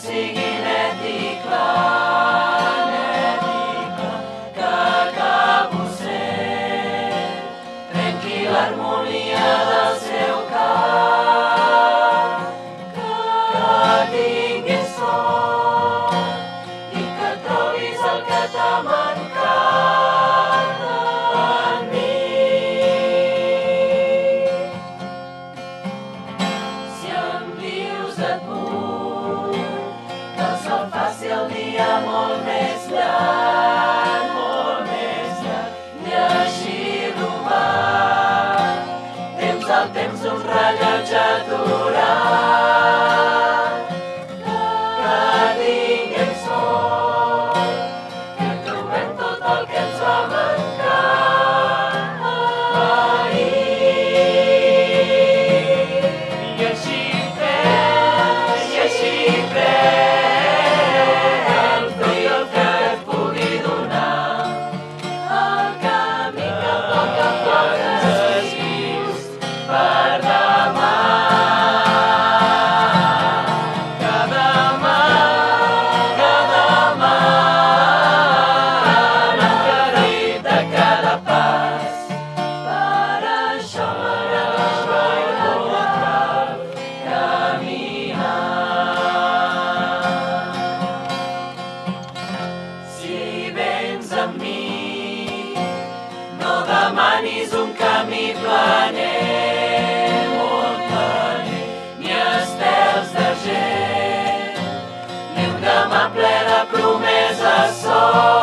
sigui net i clar, que acabo sent. Trenqui l'harmonia del seu cap, que tinguis sort i que trobis el que t'ha mancat en mi. Si em dius et vull, que el sol faci el dia molt més llarg, i així robar temps al temps d'un rellotge aturat. Que tinguem sort, que trobem tot el que ens va mancar ahir. I així pren tot el que et pugui donar, el camí que a poc has vist per demà. Que demà l'encarit de cada pas. Per això m'agrada caminar. Si vens amb mi, no demanis un camí planer, molt planer, ni estels d'argent, ni un demà ple de promeses sol.